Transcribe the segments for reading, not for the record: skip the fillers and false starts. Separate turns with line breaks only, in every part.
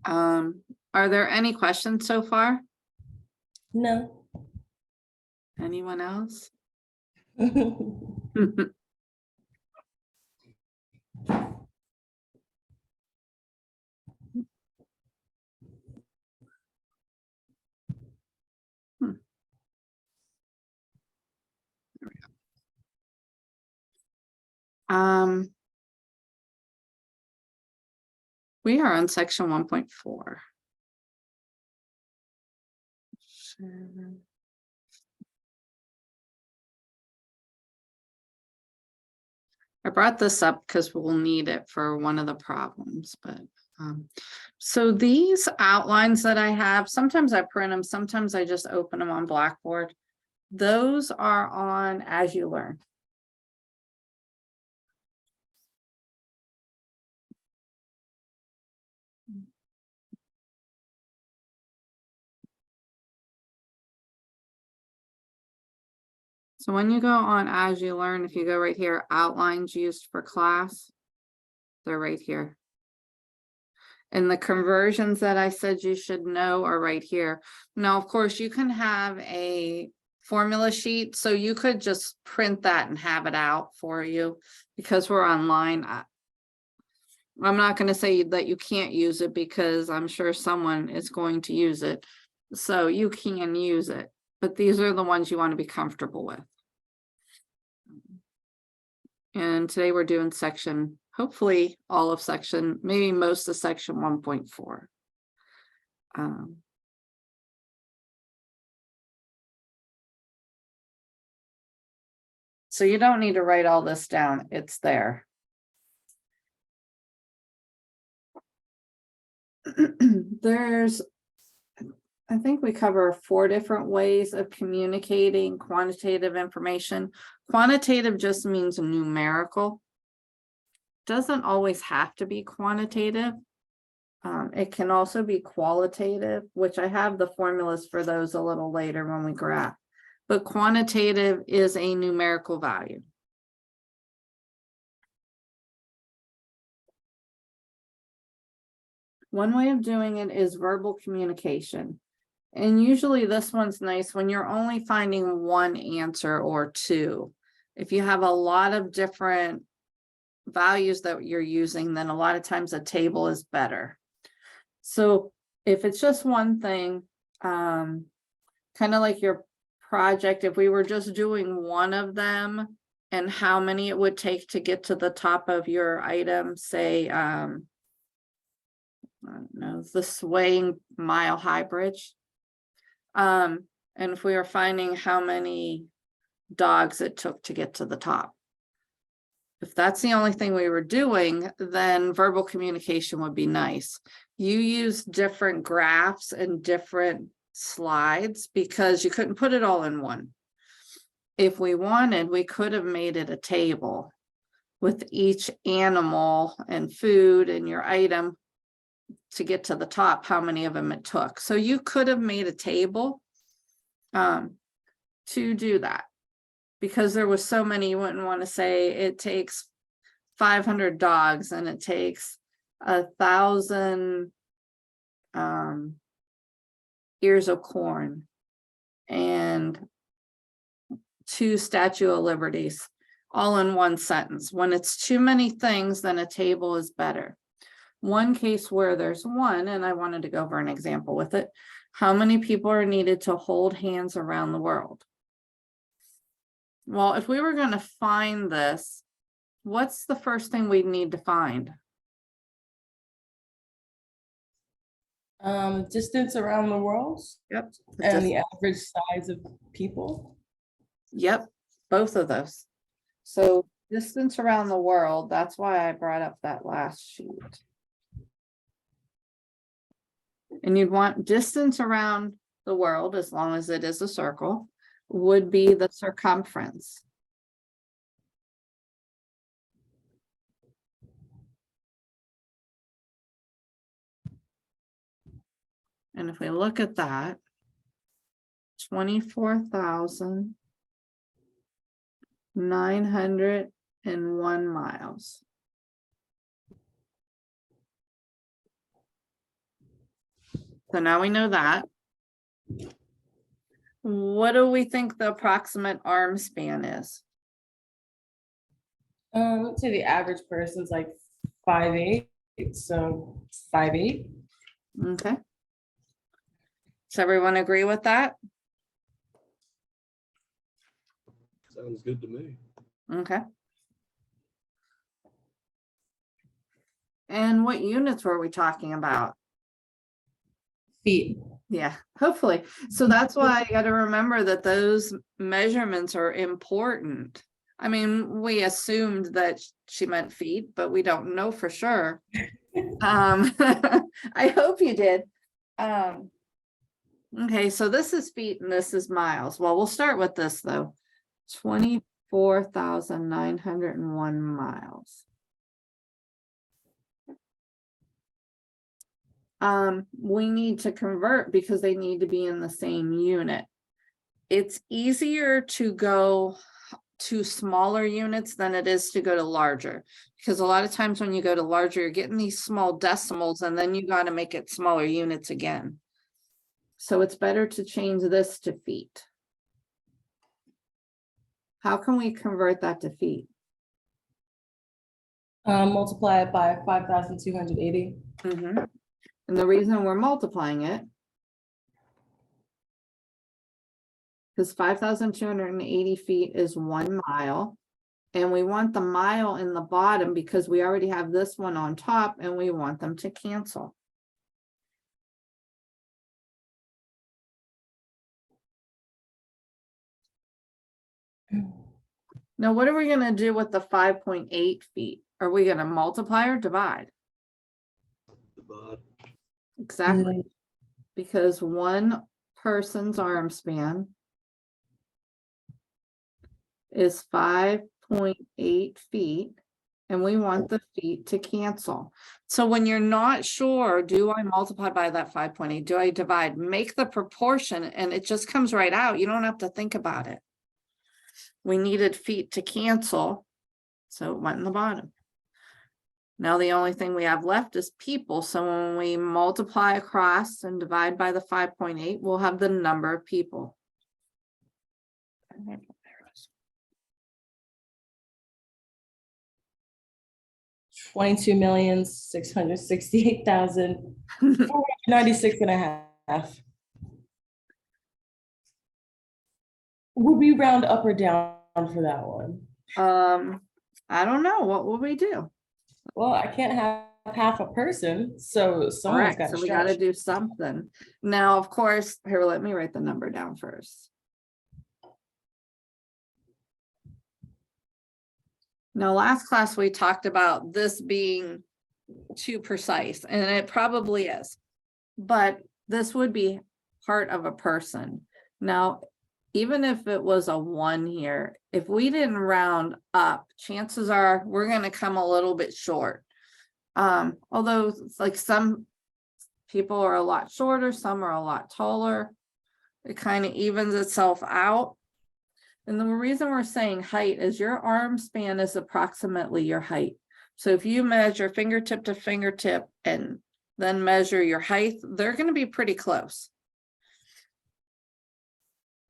Are there any questions so far?
No.
Anyone else? We are on section 1.4. I brought this up because we'll need it for one of the problems, but so these outlines that I have, sometimes I print them, sometimes I just open them on Blackboard. Those are on As You Learn. So when you go on As You Learn, if you go right here, outlines used for class, they're right here. And the conversions that I said you should know are right here. Now, of course, you can have a formula sheet, so you could just print that and have it out for you. Because we're online, I'm not going to say that you can't use it, because I'm sure someone is going to use it. So you can use it, but these are the ones you want to be comfortable with. And today we're doing section, hopefully all of section, maybe most of section 1.4. So you don't need to write all this down, it's there. There's, I think we cover 4 different ways of communicating quantitative information. Quantitative just means numerical. Doesn't always have to be quantitative. It can also be qualitative, which I have the formulas for those a little later when we graph. But quantitative is a numerical value. One way of doing it is verbal communication. And usually this one's nice when you're only finding one answer or two. If you have a lot of different values that you're using, then a lot of times a table is better. So if it's just one thing, kind of like your project, if we were just doing one of them and how many it would take to get to the top of your item, say, I don't know, the swaying mile high bridge. And if we were finding how many dogs it took to get to the top. If that's the only thing we were doing, then verbal communication would be nice. You use different graphs and different slides because you couldn't put it all in one. If we wanted, we could have made it a table with each animal and food and your item to get to the top, how many of them it took. So you could have made a table to do that. Because there was so many, you wouldn't want to say it takes 500 dogs and it takes 1,000 ears of corn and 2 Statue of Liberties all in one sentence. When it's too many things, then a table is better. One case where there's one, and I wanted to go over an example with it. How many people are needed to hold hands around the world? Well, if we were going to find this, what's the first thing we'd need to find?
Distance around the world.
Yep.
And the average size of people.
Yep, both of those. So distance around the world, that's why I brought up that last sheet. And you'd want distance around the world, as long as it is a circle, would be the circumference. And if we look at that, 24,901 miles. So now we know that. What do we think the approximate arm span is?
Let's say the average person's like 5'8", so 5'8".
Okay. Does everyone agree with that?
Sounds good to me.
Okay. And what units were we talking about?
Feet.
Yeah, hopefully. So that's why you got to remember that those measurements are important. I mean, we assumed that she meant feet, but we don't know for sure. I hope you did. Okay, so this is feet and this is miles. Well, we'll start with this though. 24,901 miles. We need to convert because they need to be in the same unit. It's easier to go to smaller units than it is to go to larger, because a lot of times when you go to larger, you're getting these small decimals and then you got to make it smaller units again. So it's better to change this to feet. How can we convert that to feet?
Multiply it by 5,280.
And the reason we're multiplying it because 5,280 feet is 1 mile. And we want the mile in the bottom because we already have this one on top and we want them to cancel. Now, what are we going to do with the 5.8 feet? Are we going to multiply or divide?
Divide.
Exactly. Because one person's arm span is 5.8 feet, and we want the feet to cancel. So when you're not sure, do I multiply by that 5.8? Do I divide? Make the proportion and it just comes right out. You don't have to think about it. We needed feet to cancel, so it went in the bottom. Now the only thing we have left is people. So when we multiply across and divide by the 5.8, we'll have the number of people.
22,668,496.5. Would we round up or down for that one?
I don't know. What will we do?
Well, I can't have half a person, so someone's
Correct.
got
So
to
we got to
stretch.
do something. Now, of course, here, let me write the number down first. Now, last class, we talked about this being too precise, and it probably is, but this would be part of a person. Now, even if it was a 1 here, if we didn't round up, chances are we're going to come a little bit short. Although it's like some people are a lot shorter, some are a lot taller. It kind of evens itself out. And the reason we're saying height is your arm span is approximately your height. So if you measure fingertip to fingertip and then measure your height, they're going to be pretty close.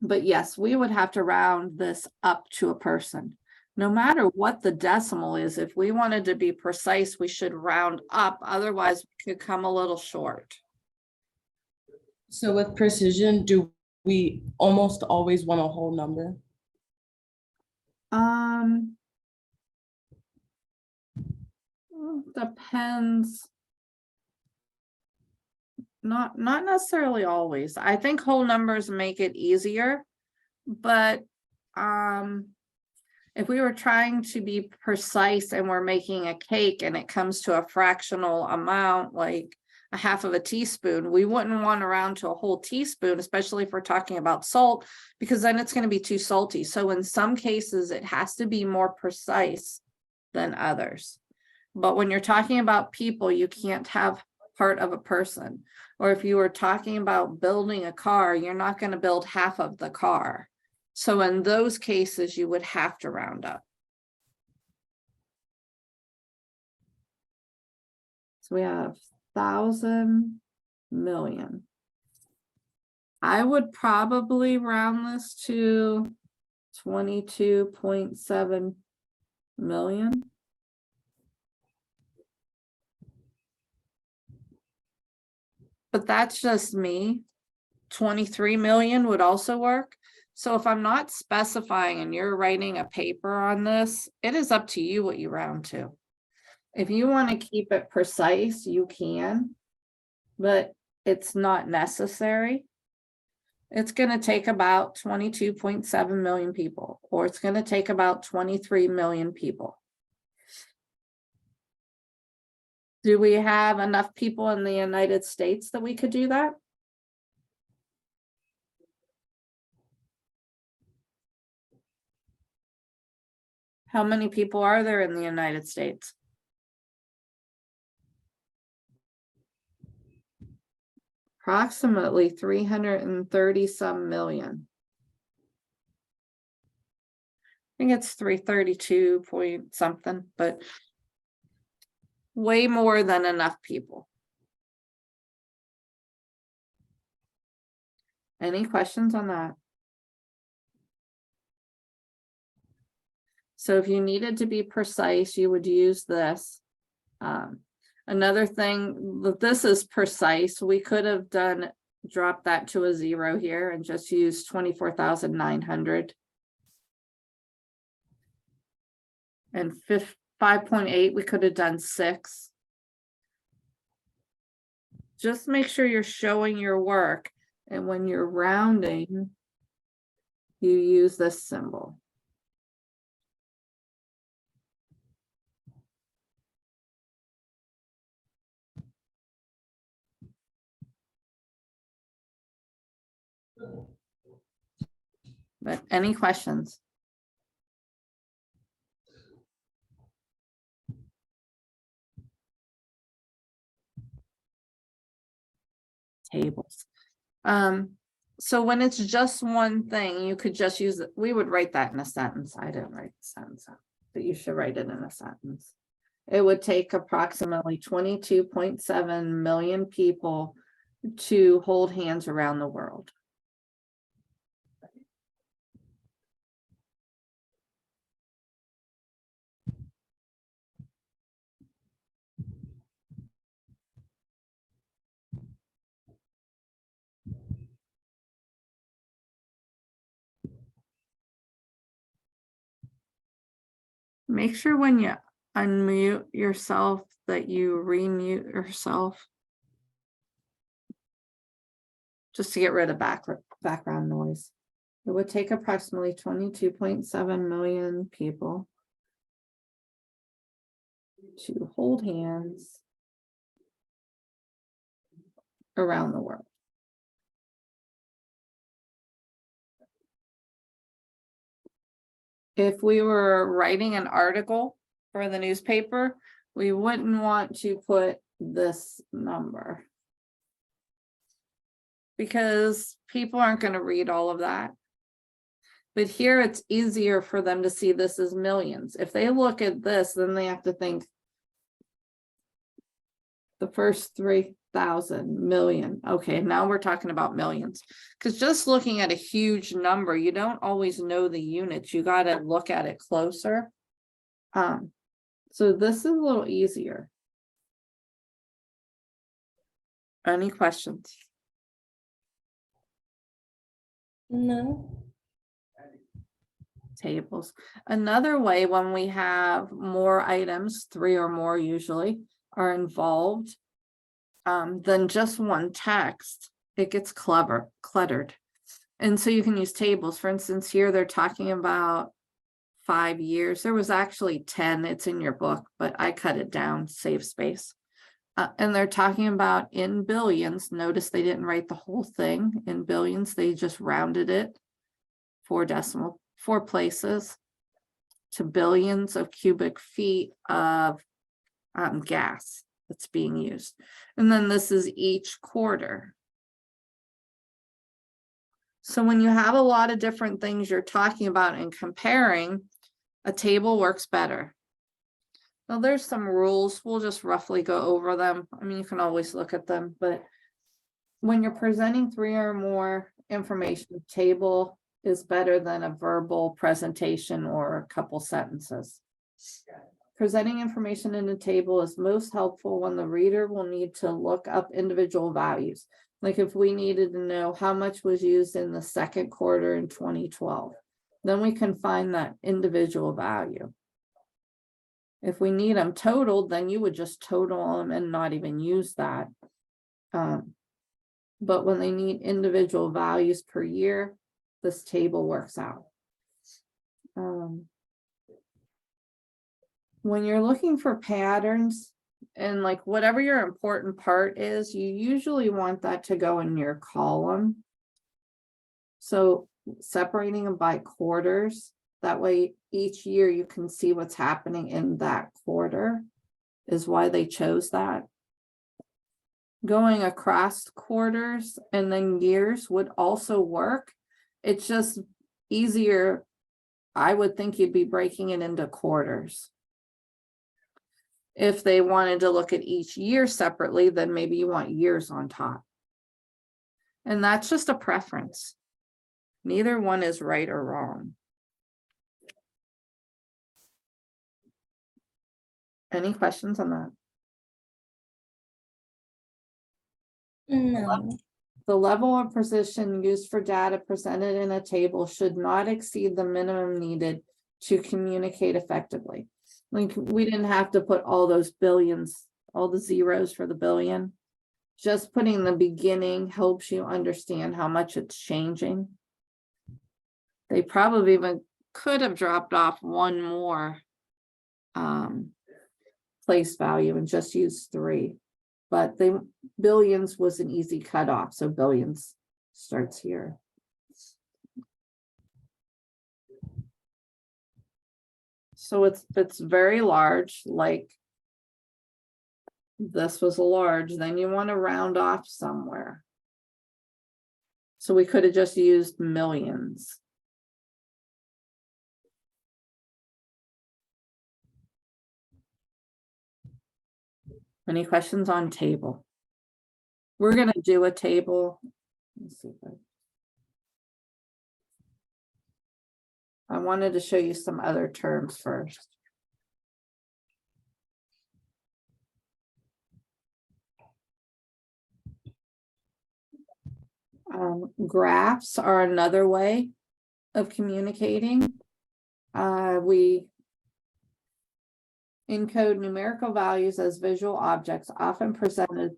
But yes, we would have to round this up to a person. No matter what the decimal is, if we wanted to be precise, we should round up. Otherwise, we could come a little short.
So with precision, do we almost always want a whole number?
Depends. Not necessarily always. I think whole numbers make it easier, but if we were trying to be precise and we're making a cake and it comes to a fractional amount, like a half of a teaspoon, we wouldn't want to round to a whole teaspoon, especially if we're talking about salt, because then it's going to be too salty. So in some cases, it has to be more precise than others. But when you're talking about people, you can't have part of a person. Or if you were talking about building a car, you're not going to build half of the car. So in those cases, you would have to round up. So we have 1,000, million. I would probably round this to 22.7 million. But that's just me. 23 million would also work. So if I'm not specifying and you're writing a paper on this, it is up to you what you round to. If you want to keep it precise, you can, but it's not necessary. It's going to take about 22.7 million people, or it's going to take about 23 million people. Do we have enough people in the United States that we could do that? How many people are there in the United States? Approximately 330 some million. I think it's 332 point something, but way more than enough people. Any questions on that? So if you needed to be precise, you would use this. Another thing, this is precise. We could have dropped that to a 0 here and just used 24,900. And 5.8, we could have done 6. Just make sure you're showing your work. And when you're rounding, you use this symbol. But any questions? Tables. So when it's just one thing, you could just use it. We would write that in a sentence. I didn't write the sentence out, but you should write it in a sentence. It would take approximately 22.7 million people to hold hands around the world. Make sure when you unmute yourself that you remute yourself. Just to get rid of background noise. It would take approximately 22.7 million people to hold hands around the world. If we were writing an article for the newspaper, we wouldn't want to put this number because people aren't going to read all of that. But here it's easier for them to see this as millions. If they look at this, then they have to think the first 3,000 million. Okay, now we're talking about millions. Because just looking at a huge number, you don't always know the units. You got to look at it closer. So this is a little easier. Any questions?
No.
Tables. Another way, when we have more items, 3 or more usually, are involved than just one text, it gets cluttered. And so you can use tables. For instance, here they're talking about 5 years. There was actually 10. It's in your book, but I cut it down, save space. And they're talking about in billions. Notice they didn't write the whole thing in billions. They just rounded it 4 places to billions of cubic feet of gas that's being used. And then this is each quarter. So when you have a lot of different things you're talking about and comparing, a table works better. Now there's some rules. We'll just roughly go over them. I mean, you can always look at them, but when you're presenting 3 or more information, table is better than a verbal presentation or a couple sentences. Presenting information in a table is most helpful when the reader will need to look up individual values. Like if we needed to know how much was used in the second quarter in 2012, then we can find that individual value. If we need them totaled, then you would just total them and not even use that. But when they need individual values per year, this table works out. When you're looking for patterns and like whatever your important part is, you usually want that to go in your column. So separating them by quarters, that way each year you can see what's happening in that quarter is why they chose that. Going across quarters and then years would also work. It's just easier. I would think you'd be breaking it into quarters. If they wanted to look at each year separately, then maybe you want years on top. And that's just a preference. Neither one is right or wrong. Any questions on that?
No.
The level of precision used for data presented in a table should not exceed the minimum needed to communicate effectively. Like we didn't have to put all those billions, all the zeros for the billion. Just putting the beginning helps you understand how much it's changing. They probably even could have dropped off one more place value and just used 3. But billions was an easy cutoff, so billions starts here. So it's very large, like this was large, then you want to round off somewhere. So we could have just used millions. Any questions on table? We're going to do a table. Let's see if I wanted to show you some other terms first. Graphs are another way of communicating. We encode numerical values as visual objects, often presented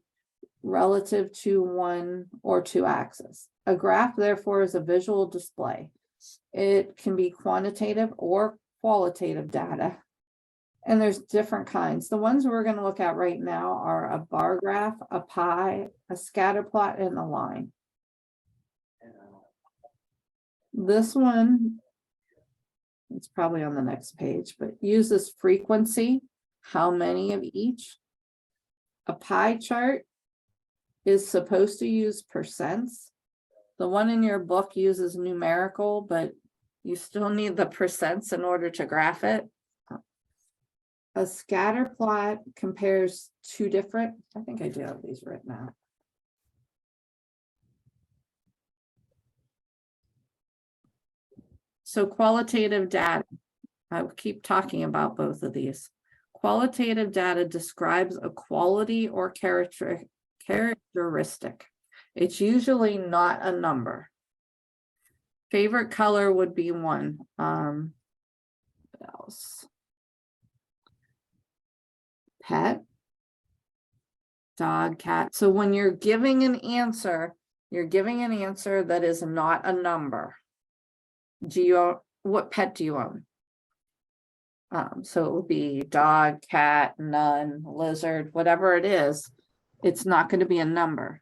relative to 1 or 2 axes. A graph, therefore, is a visual display. It can be quantitative or qualitative data. And there's different kinds. The ones we're going to look at right now are a bar graph, a pie, a scatter plot, and a line. This one, it's probably on the next page, but uses frequency, how many of each. A pie chart is supposed to use percents. The one in your book uses numerical, but you still need the percents in order to graph it. A scatter plot compares 2 different, I think I do have these written out. So qualitative data, I will keep talking about both of these. Qualitative data describes a quality or characteristic. It's usually not a number. Favorite color would be one. What else? Pet, dog, cat. So when you're giving an answer, you're giving an answer that is not a number. What pet do you own? So it would be dog, cat, none, lizard, whatever it is. It's not going to be a number.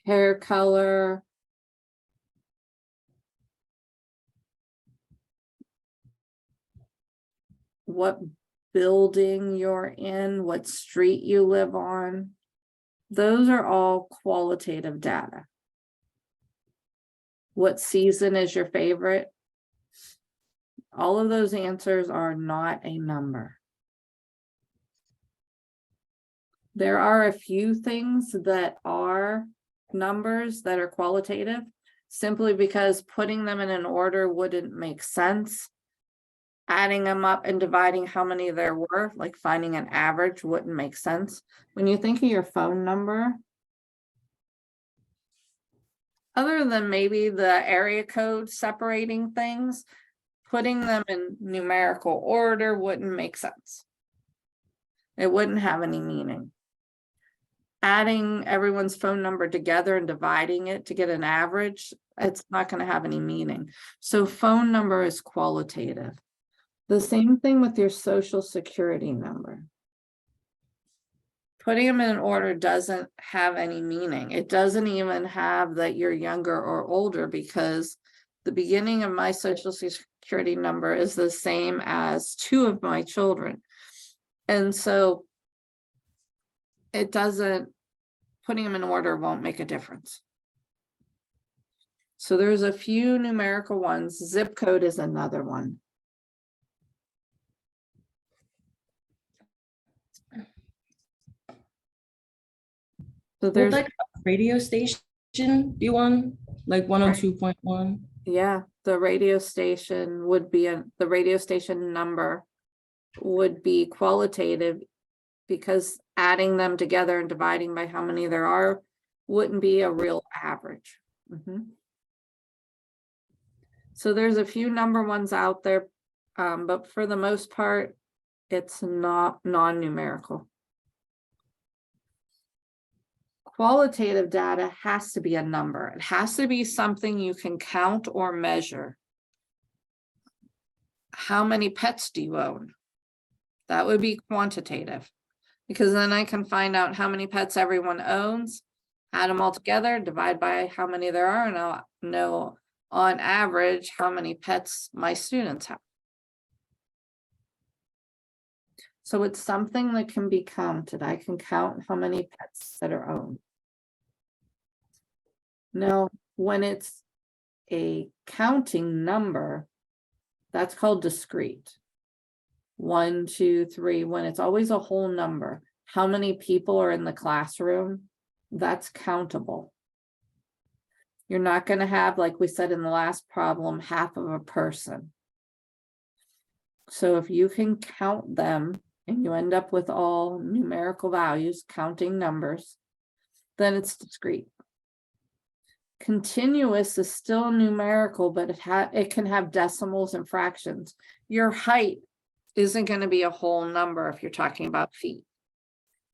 Hair color. What building you're in, what street you live on. Those are all qualitative data. What season is your favorite? All of those answers are not a number. There are a few things that are numbers that are qualitative, simply because putting them in an order wouldn't make sense. Adding them up and dividing how many there were, like finding an average, wouldn't make sense. When you think of your phone number, other than maybe the area code separating things, putting them in numerical order wouldn't make sense. It wouldn't have any meaning. Adding everyone's phone number together and dividing it to get an average, it's not going to have any meaning. So phone number is qualitative. The same thing with your social security number. Putting them in order doesn't have any meaning. It doesn't even have that you're younger or older, because the beginning of my social security number is the same as 2 of my children. And so it doesn't, putting them in order won't make a difference. So there's a few numerical ones. Zip code is another one. So
Would
there's,
like a radio station be one, like 102.1?
yeah, the radio station would be the radio station number would be qualitative, because adding them together and dividing by how many there are wouldn't be a real average. So there's a few number ones out there, but for the most part, it's not non-numerical. Qualitative data has to be a number. It has to be something you can count or measure. How many pets do you own? That would be quantitative, because then I can find out how many pets everyone owns, add them all together, divide by how many there are, and I'll know on average how many pets my students have. So it's something that can be counted. I can count how many pets that are owned. Now, when it's a counting number, that's called discrete. 1, 2, 3, when it's always a whole number. How many people are in the classroom? That's countable. You're not going to have, like we said in the last problem, half of a person. So if you can count them and you end up with all numerical values, counting numbers, then it's discrete. Continuous is still numerical, but it can have decimals and fractions. Your height isn't going to be a whole number if you're talking about feet.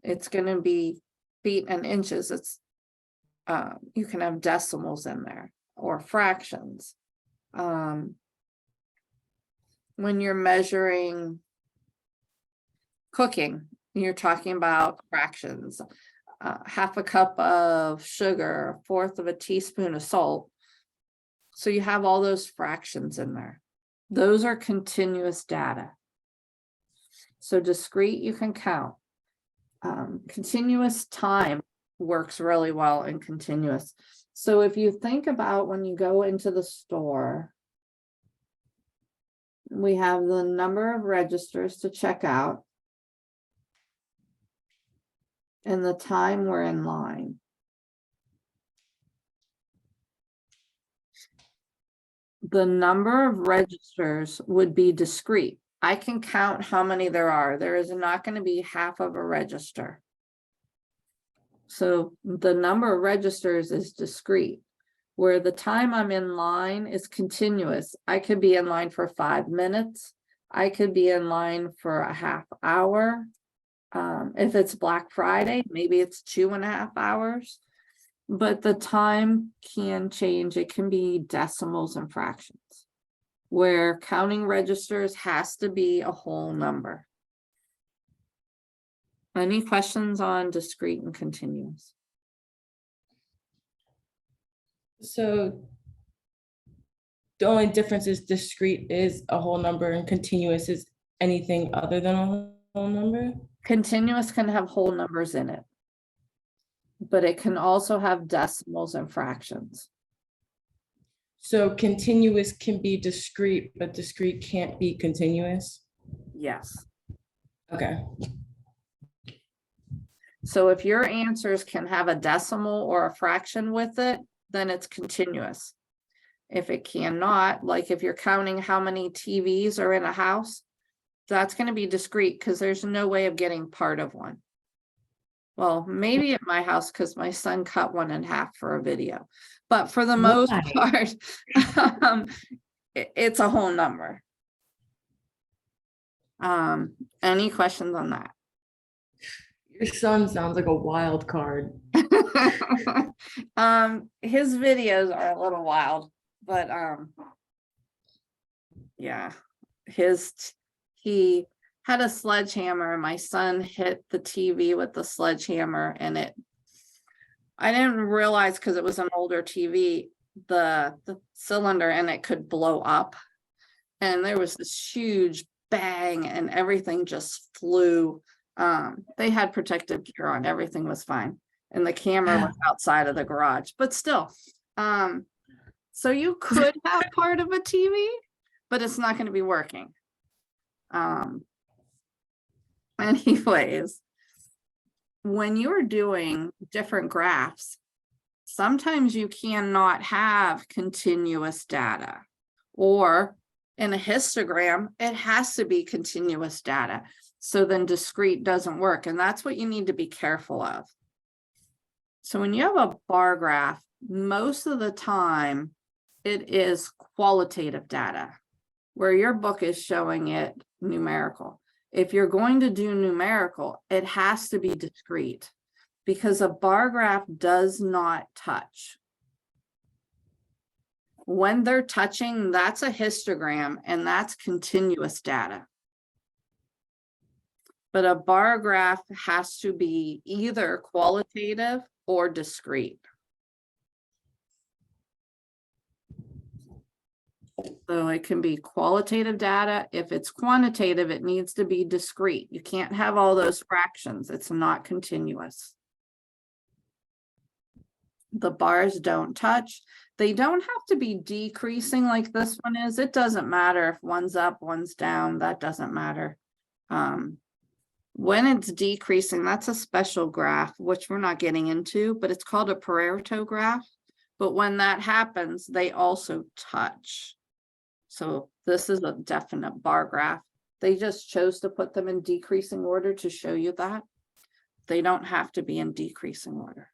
It's going to be feet and inches. It's you can have decimals in there or fractions. When you're measuring cooking, you're talking about fractions. Half a cup of sugar, 1/4 of a teaspoon of salt. So you have all those fractions in there. Those are continuous data. So discrete, you can count. Continuous time works really well in continuous. So if you think about when you go into the store, we have the number of registers to check out and the time we're in line. The number of registers would be discrete. I can count how many there are. There is not going to be half of a register. So the number of registers is discrete, where the time I'm in line is continuous. I could be in line for 5 minutes. I could be in line for a half hour. If it's Black Friday, maybe it's 2.5 hours. But the time can change. It can be decimals and fractions, where counting registers has to be a whole number. Any questions on discrete and continuous?
So the only difference is discrete is a whole number and continuous is anything other than a whole number?
Continuous can have whole numbers in it, but it can also have decimals and fractions.
So continuous can be discrete, but discrete can't be continuous?
Yes.
Okay.
So if your answers can have a decimal or a fraction with it, then it's continuous. If it cannot, like if you're counting how many TVs are in a house, that's going to be discrete because there's no way of getting part of one. Well, maybe at my house because my son cut one in half for a video, but for the most
Why?
part, it's a whole number. Any questions on that?
Your son sounds like a wild card.
His videos are a little wild, but yeah, he had a sledgehammer and my son hit the TV with the sledgehammer and I didn't realize because it was an older TV, the cylinder and it could blow up. And there was this huge bang and everything just flew. They had protective gear on, everything was fine. And the camera was outside of the garage, but still. So you could have part of a TV, but it's not going to be working. Anyways, when you're doing different graphs, sometimes you cannot have continuous data, or in a histogram, it has to be continuous data. So then discrete doesn't work. And that's what you need to be careful of. So when you have a bar graph, most of the time it is qualitative data where your book is showing it numerical. If you're going to do numerical, it has to be discrete because a bar graph does not touch. When they're touching, that's a histogram and that's continuous data. But a bar graph has to be either qualitative or discrete. So it can be qualitative data. If it's quantitative, it needs to be discrete. You can't have all those fractions. It's not continuous. The bars don't touch. They don't have to be decreasing like this one is. It doesn't matter if one's up, one's down. That doesn't matter. When it's decreasing, that's a special graph, which we're not getting into, but it's called a Pareto graph. But when that happens, they also touch. So this is a definite bar graph. They just chose to put them in decreasing order to show you that. They don't have to be in decreasing order.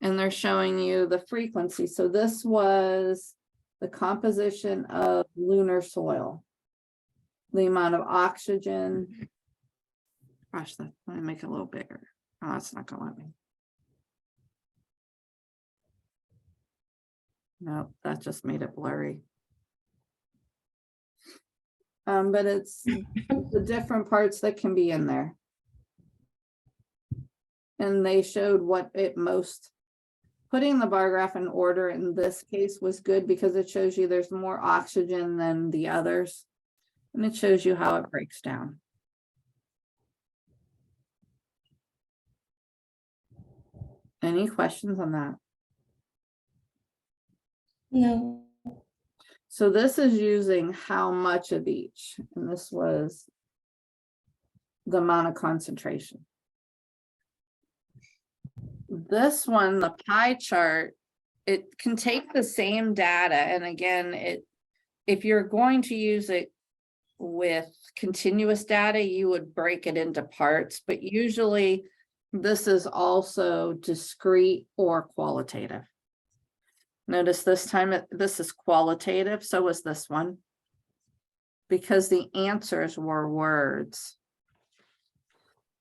And they're showing you the frequency. So this was the composition of lunar soil, the amount of oxygen. Gosh, let me make it a little bigger. Oh, that's not gonna let me. No, that just made it blurry. But it's the different parts that can be in there. And they showed what it most, putting the bar graph in order in this case was good because it shows you there's more oxygen than the others. And it shows you how it breaks down. Any questions on that?
No.
So this is using how much of each, and this was the amount of concentration. This one, the pie chart, it can take the same data, and again, if you're going to use it with continuous data, you would break it into parts, but usually this is also discrete or qualitative. Notice this time this is qualitative, so was this one, because the answers were words.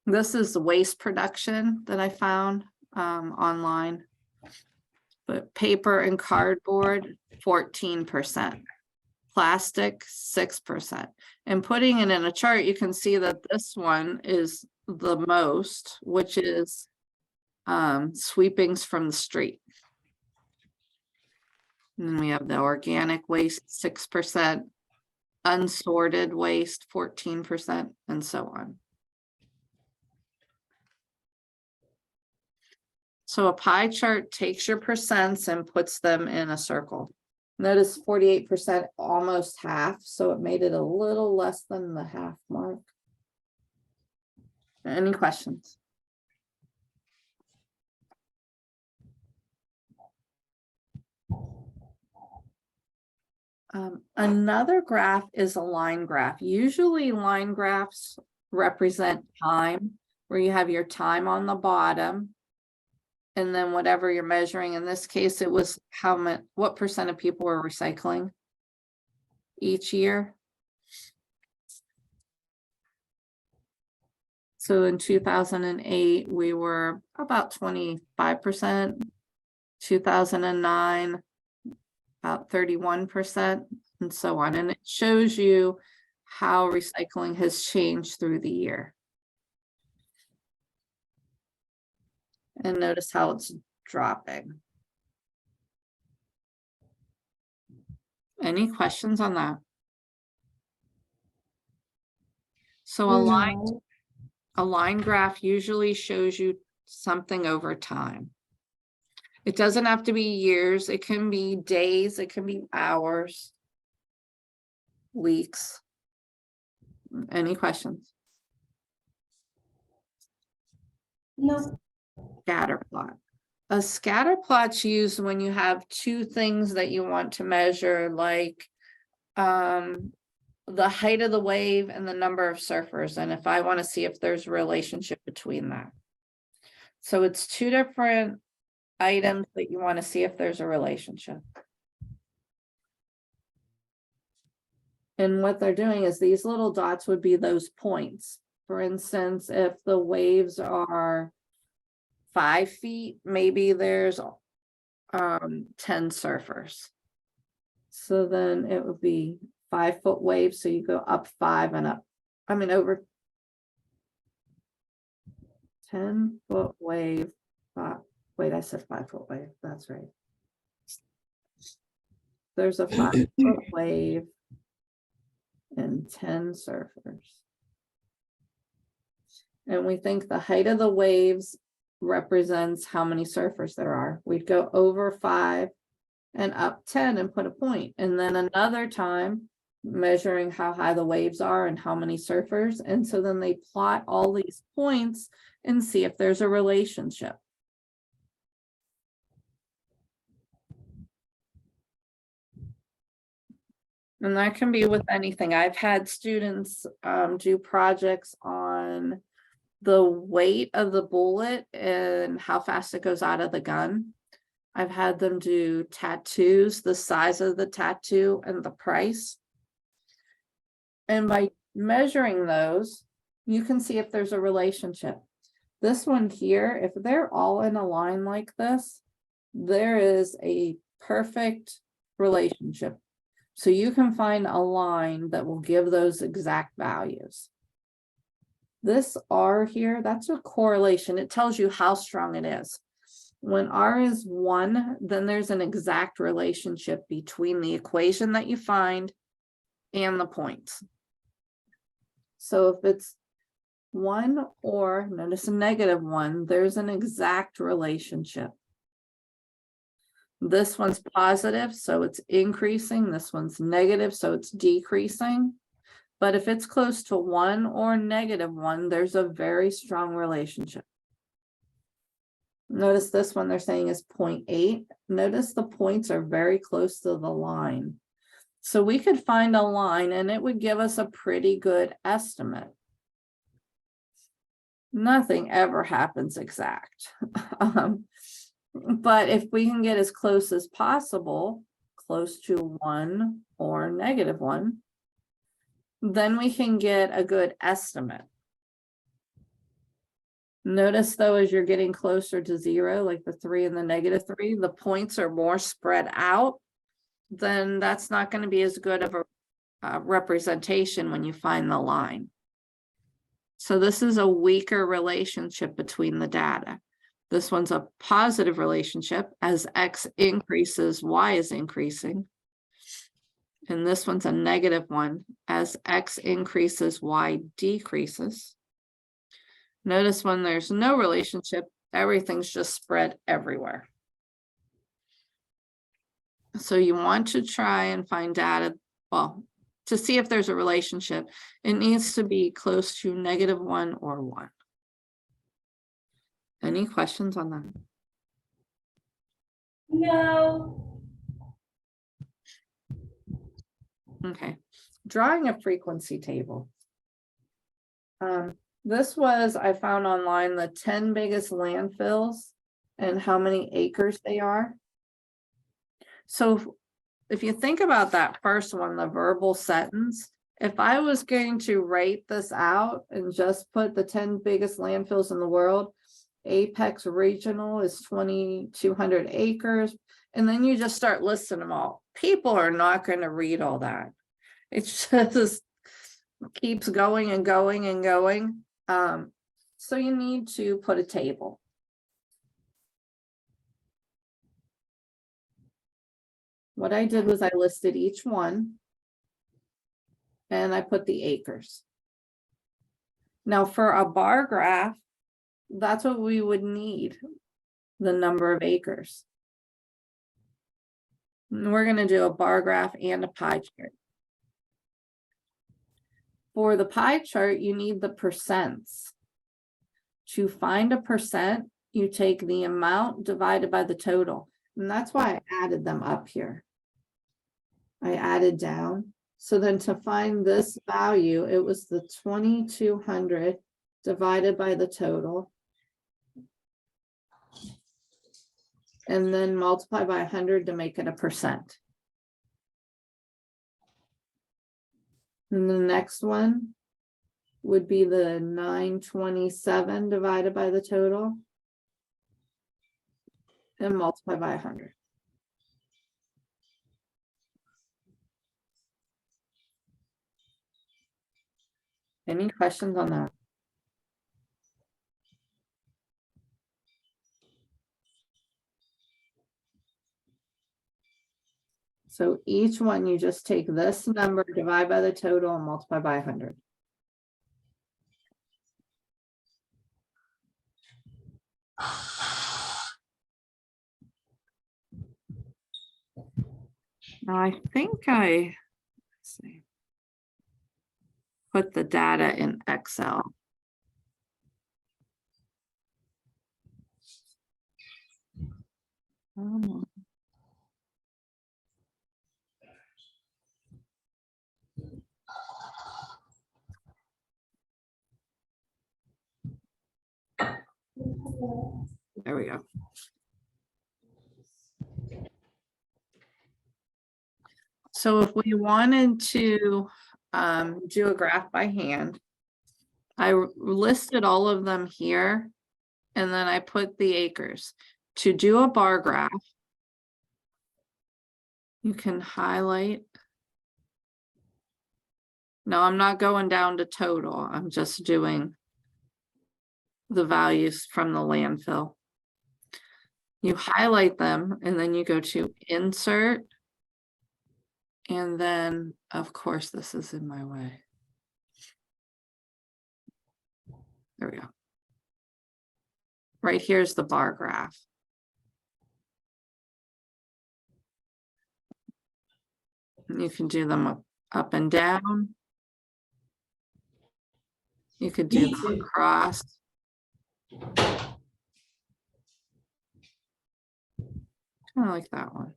This is the waste production that I found online, but paper and cardboard 14%, plastic 6%. And putting it in a chart, you can see that this one is the most, which is sweepings from the street. And then we have the organic waste 6%, unsorted waste 14%, and so on. So a pie chart takes your percents and puts them in a circle. Notice 48%, almost half, so it made it a little less than the half mark. Any questions? Another graph is a line graph. Usually line graphs represent time, where you have your time on the bottom. And then whatever you're measuring, in this case, it was how much, what percent of people were recycling each year. So in 2008, we were about 25%, 2009, about 31%, and so on. And it shows you how recycling has changed through the year. And notice how it's dropping. Any questions on that? So a line graph usually shows you something over time. It doesn't have to be years. It can be days. It can be hours, weeks. Any questions?
No.
Scatter plot. A scatter plot's used when you have two things that you want to measure, like the height of the wave and the number of surfers. And if I want to see if there's a relationship between that. So it's two different items that you want to see if there's a relationship. And what they're doing is these little dots would be those points. For instance, if the waves are 5 feet, maybe there's 10 surfers. So then it would be 5 foot waves. So you go up 5 and up. I mean, over 10 foot wave. Wait, I said 5 foot wave. That's right. There's a 5 foot wave and 10 surfers. And we think the height of the waves represents how many surfers there are. We'd go over 5 and up 10 and put a point. And then another time measuring how high the waves are and how many surfers. And so then they plot all these points and see if there's a relationship. And that can be with anything. I've had students do projects on the weight of the bullet and how fast it goes out of the gun. I've had them do tattoos, the size of the tattoo and the price. And by measuring those, you can see if there's a relationship. This one here, if they're all in a line like this, there is a perfect relationship. So you can find a line that will give those exact values. This R here, that's a correlation. It tells you how strong it is. When R is 1, then there's an exact relationship between the equation that you find and the points. So if it's 1 or notice a -1, there's an exact relationship. This one's positive, so it's increasing. This one's negative, so it's decreasing. But if it's close to 1 or -1, there's a very strong relationship. Notice this one they're saying is 0.8. Notice the points are very close to the line. So we could find a line and it would give us a pretty good estimate. Nothing ever happens exact. But if we can get as close as possible, close to 1 or -1, then we can get a good estimate. Notice though, as you're getting closer to 0, like the 3 and the -3, the points are more spread out. Then that's not going to be as good of a representation when you find the line. So this is a weaker relationship between the data. This one's a positive relationship. As X increases, Y is increasing. And this one's a -1. As X increases, Y decreases. Notice when there's no relationship, everything's just spread everywhere. So you want to try and find data, well, to see if there's a relationship, it needs to be close to -1 or 1. Any questions on that?
No.
Okay, drawing a frequency table. This was, I found online, the 10 biggest landfills and how many acres they are. So if you think about that first one, the verbal sentence, if I was going to rate this out and just put the 10 biggest landfills in the world, Apex Regional is 2,200 acres. And then you just start listing them all. People are not going to read all that. It just keeps going and going and going. So you need to put a table. What I did was I listed each one and I put the acres. Now for a bar graph, that's what we would need, the number of acres. And we're going to do a bar graph and a pie chart. For the pie chart, you need the percents. To find a percent, you take the amount divided by the total. And that's why I added them up here. I added down. So then to find this value, it was the 2,200 divided by the total. And then multiply by 100 to make it a percent. And the next one would be the 927 divided by the total. And multiply by 100. Any questions on that? So each one, you just take this number, divide by the total, and multiply by 100. Now I think let's see, put the data in Excel. There we go. So if we wanted to do a graph by hand, I listed all of them here, and then I put the acres. To do a bar graph, you can highlight. No, I'm not going down to total. I'm just doing the values from the landfill. You highlight them and then you go to insert. And then, of course, this is in my way. There we go. Right here's the bar graph. You can do them up and down. You could do them across. Kind of like that one.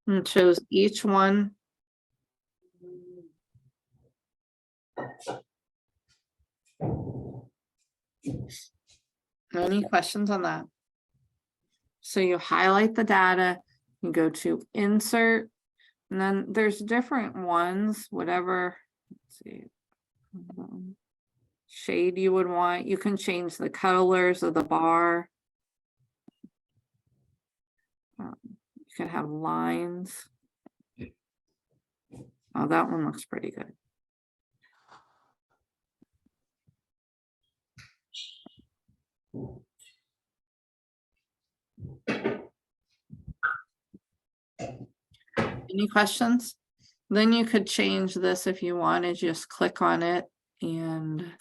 And it shows each one. Any questions on that? So you highlight the data, you go to insert, and then there's different ones, whatever, let's see, shade you would want. You can change the colors of the bar. You can have lines. Oh, that one looks pretty good. Any questions? Then you could change this if you wanted, just click on it and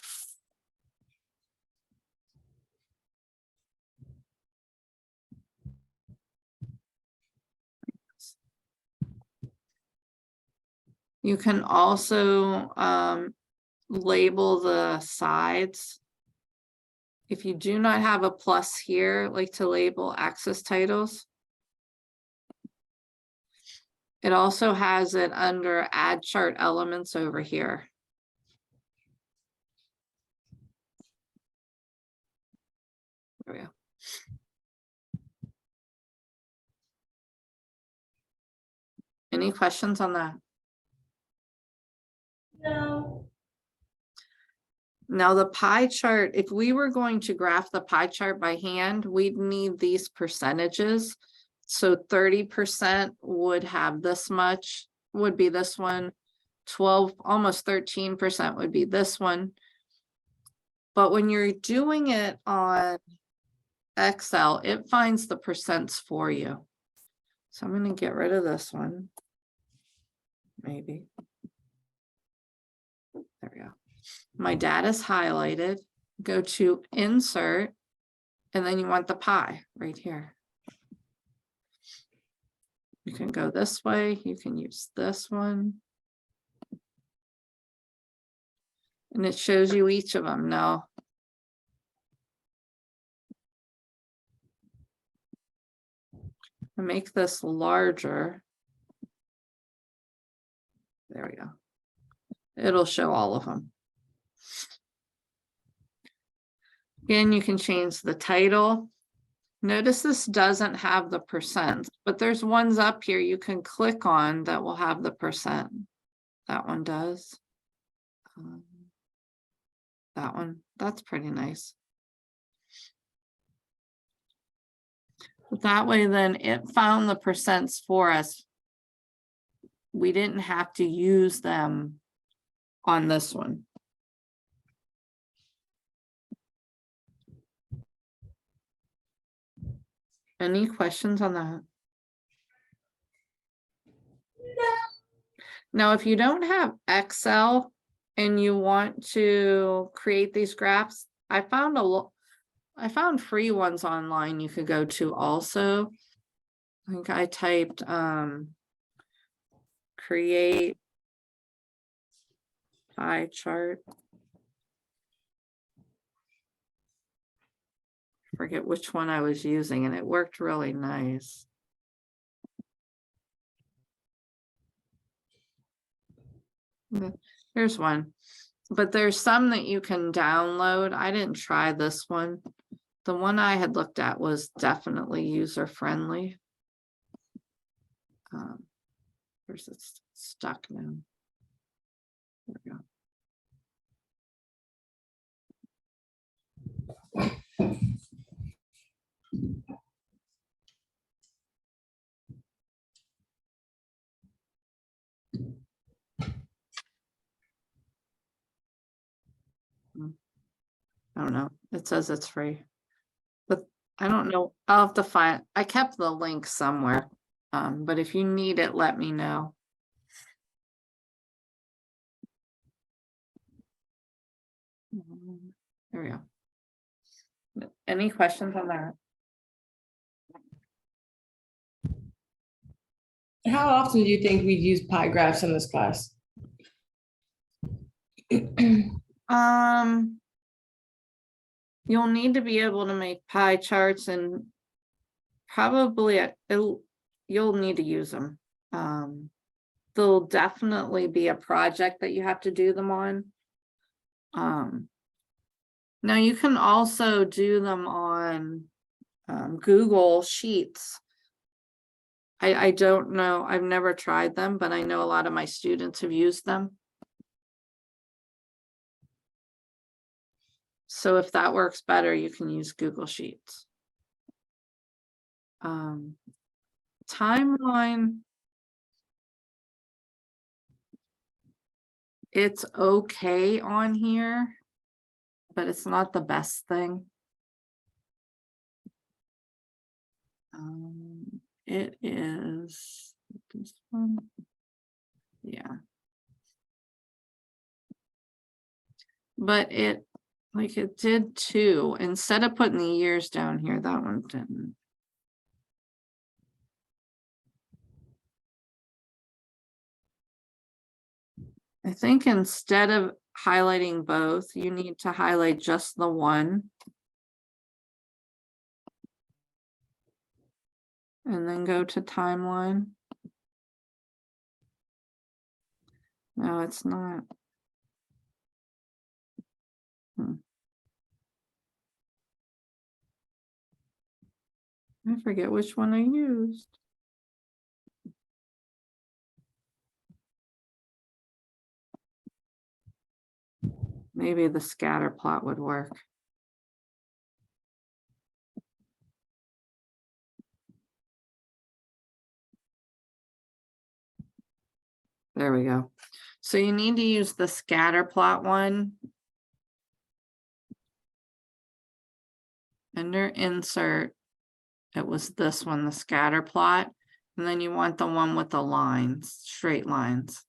you can also label the sides. If you do not have a plus here, like to label access titles, it also has it under add chart elements over here. There we go. Any questions on that?
No.
Now the pie chart, if we were going to graph the pie chart by hand, we'd need these percentages. So 30% would have this much, would be this one. 12, almost 13% would be this one. But when you're doing it on Excel, it finds the percents for you. So I'm going to get rid of this one. Maybe. There we go. My data is highlighted. Go to insert, and then you want the pie right here. You can go this way. You can use this one. And it shows you each of them now. I make this larger. There we go. It'll show all of them. Again, you can change the title. Notice this doesn't have the percent, but there's ones up here you can click on that will have the percent. That one does. That one, that's pretty nice. But that way, then it found the percents for us. We didn't have to use them on this one. Any questions on that? Now, if you don't have Excel and you want to create these graphs, I found free ones online you could go to also. I think I typed create pie chart. Forget which one I was using, and it worked really nice. Here's one, but there's some that you can download. I didn't try this one. The one I had looked at was definitely user friendly. Where's it stuck now? There we go. I don't know. It says it's free, but I don't know. I'll have to find. I kept the link somewhere, but if you need it, let me know. There we go. Any questions on that?
How often do you think we'd use pie graphs in this class?
You'll need to be able to make pie charts, and probably you'll need to use them. There'll definitely be a project that you have to do them on. Now you can also do them on Google Sheets. I don't know, I've never tried them, but I know a lot of my students have used them. So if that works better, you can use Google Sheets. Timeline. It's okay on here, but it's not the best thing. It is this one. Yeah. But it did too. Instead of putting the years down here, that one didn't. I think instead of highlighting both, you need to highlight just the one. And then go to timeline. No, it's not. I forget which one I used. Maybe the scatter plot would work. There we go. So you need to use the scatter plot one. Under insert, it was this one, the scatter plot. And then you want the one with the lines, straight lines.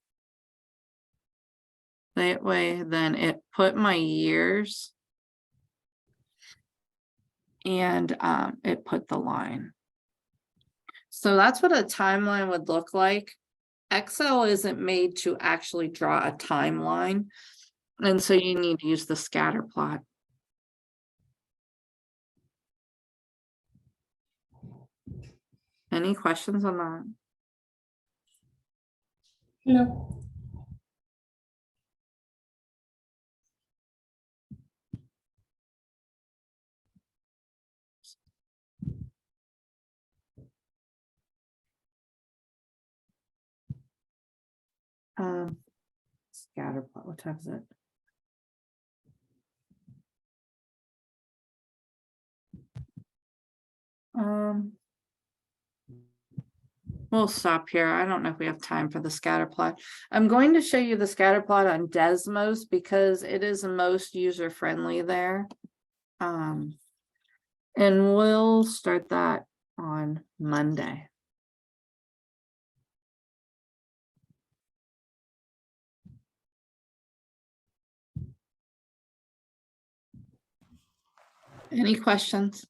That way, then it put my years. And it put the line. So that's what a timeline would look like. Excel isn't made to actually draw a timeline. And so you need to use the scatter plot. Any questions on that?
No.
Scatter plot, what time is it? We'll stop here. I don't know if we have time for the scatter plot. I'm going to show you the scatter plot on Desmos because it is the most user friendly there. And we'll start that on Monday. Any questions?